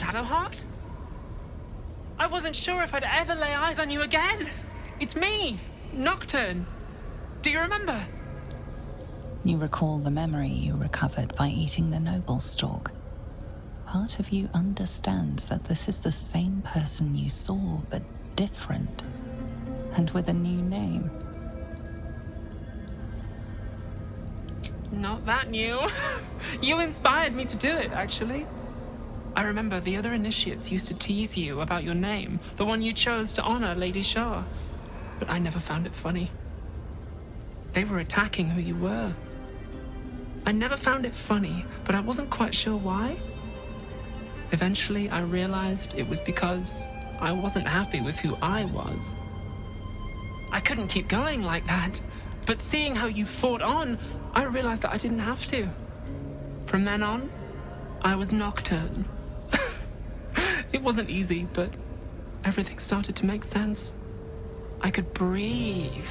Shadowheart? I wasn't sure if I'd ever lay eyes on you again. It's me, Nocturne. Do you remember? You recall the memory you recovered by eating the noble stalk. Part of you understands that this is the same person you saw, but different, and with a new name. Not that new. You inspired me to do it, actually. I remember the other initiates used to tease you about your name, the one you chose to honor Lady Shah, but I never found it funny. They were attacking who you were. I never found it funny, but I wasn't quite sure why. Eventually, I realized it was because I wasn't happy with who I was. I couldn't keep going like that, but seeing how you fought on, I realized that I didn't have to. From then on, I was Nocturne. It wasn't easy, but everything started to make sense. I could breathe.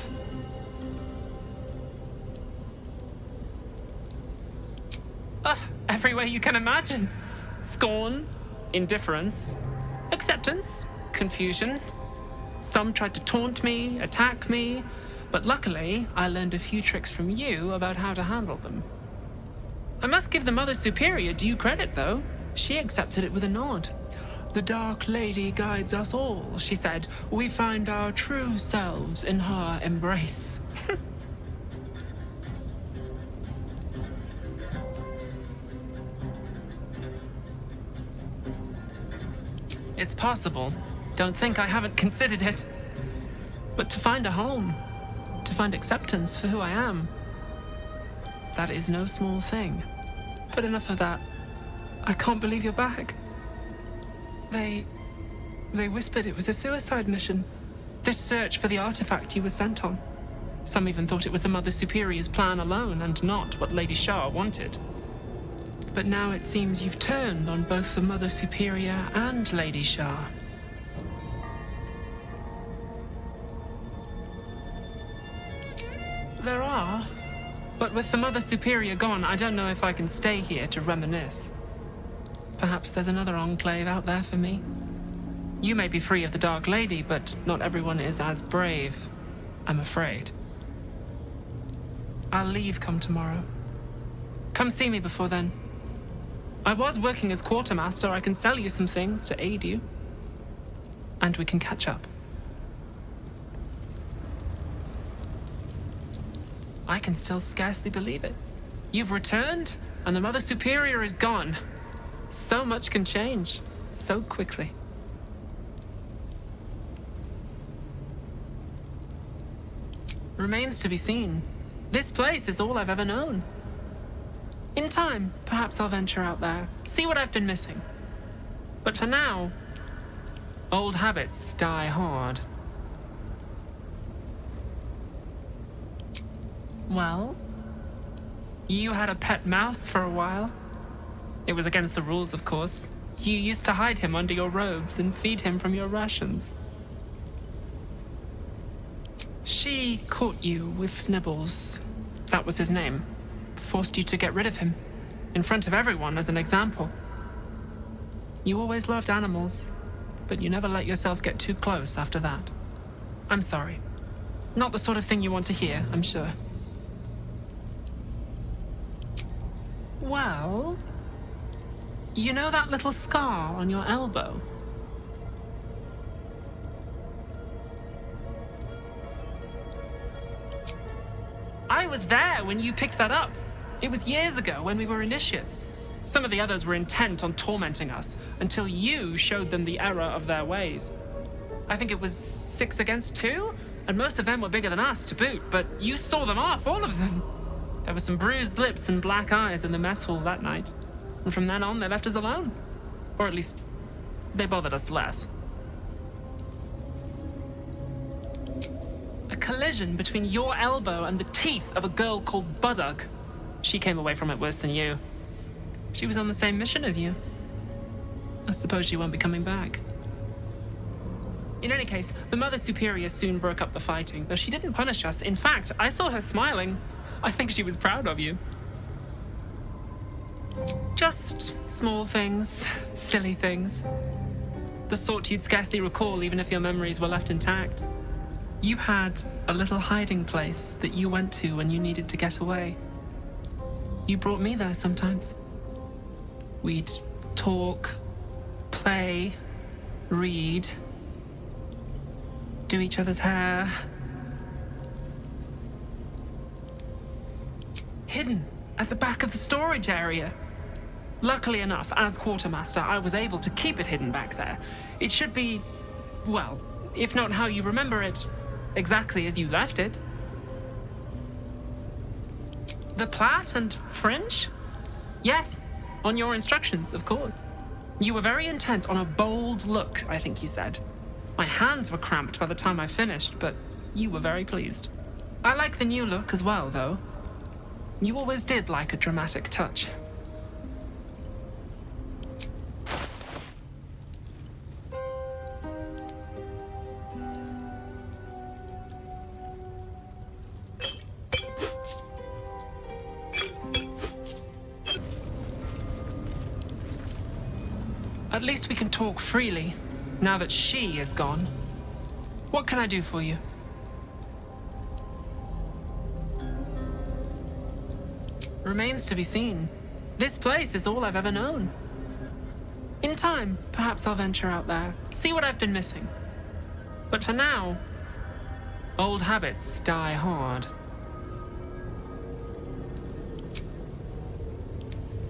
Every way you can imagine. Scorn, indifference, acceptance, confusion. Some tried to taunt me, attack me, but luckily I learned a few tricks from you about how to handle them. I must give the Mother Superior due credit, though. She accepted it with a nod. "The Dark Lady guides us all," she said. "We find our true selves in her embrace." It's possible. Don't think I haven't considered it. But to find a home, to find acceptance for who I am, that is no small thing. But enough of that. I can't believe you're back. They whispered it was a suicide mission. This search for the artifact you were sent on. Some even thought it was the Mother Superior's plan alone and not what Lady Shah wanted. But now it seems you've turned on both the Mother Superior and Lady Shah. There are, but with the Mother Superior gone, I don't know if I can stay here to reminisce. Perhaps there's another enclave out there for me. You may be free of the Dark Lady, but not everyone is as brave, I'm afraid. I'll leave come tomorrow. Come see me before then. I was working as quartermaster. I can sell you some things to aid you. And we can catch up. I can still scarcely believe it. You've returned, and the Mother Superior is gone. So much can change, so quickly. Remains to be seen. This place is all I've ever known. In time, perhaps I'll venture out there, see what I've been missing. But for now, old habits die hard. Well, you had a pet mouse for a while. It was against the rules, of course. You used to hide him under your robes and feed him from your rations. She caught you with nibbles. That was his name. Forced you to get rid of him, in front of everyone as an example. You always loved animals, but you never let yourself get too close after that. I'm sorry. Not the sort of thing you want to hear, I'm sure. Well, you know that little scar on your elbow? I was there when you picked that up. It was years ago when we were initiates. Some of the others were intent on tormenting us until you showed them the error of their ways. I think it was 6 against 2, and most of them were bigger than us to boot, but you saw them off, all of them. There were some bruised lips and black eyes in the mess hall that night, and from then on they left us alone. Or at least, they bothered us less. A collision between your elbow and the teeth of a girl called Buddock. She came away from it worse than you. She was on the same mission as you. I suppose she won't be coming back. In any case, the Mother Superior soon broke up the fighting, though she didn't punish us. In fact, I saw her smiling. I think she was proud of you. Just small things, silly things. The sort you'd scarcely recall even if your memories were left intact. You had a little hiding place that you went to when you needed to get away. You brought me there sometimes. We'd talk, play, read, do each other's hair. Hidden at the back of the storage area. Luckily enough, as quartermaster, I was able to keep it hidden back there. It should be, well, if not how you remember it, exactly as you left it. The plait and fringe? Yes, on your instructions, of course. You were very intent on a bold look, I think you said. My hands were cramped by the time I finished, but you were very pleased. I like the new look as well, though. You always did like a dramatic touch. At least we can talk freely, now that she is gone. What can I do for you? Remains to be seen. This place is all I've ever known. In time, perhaps I'll venture out there, see what I've been missing. But for now, old habits die hard.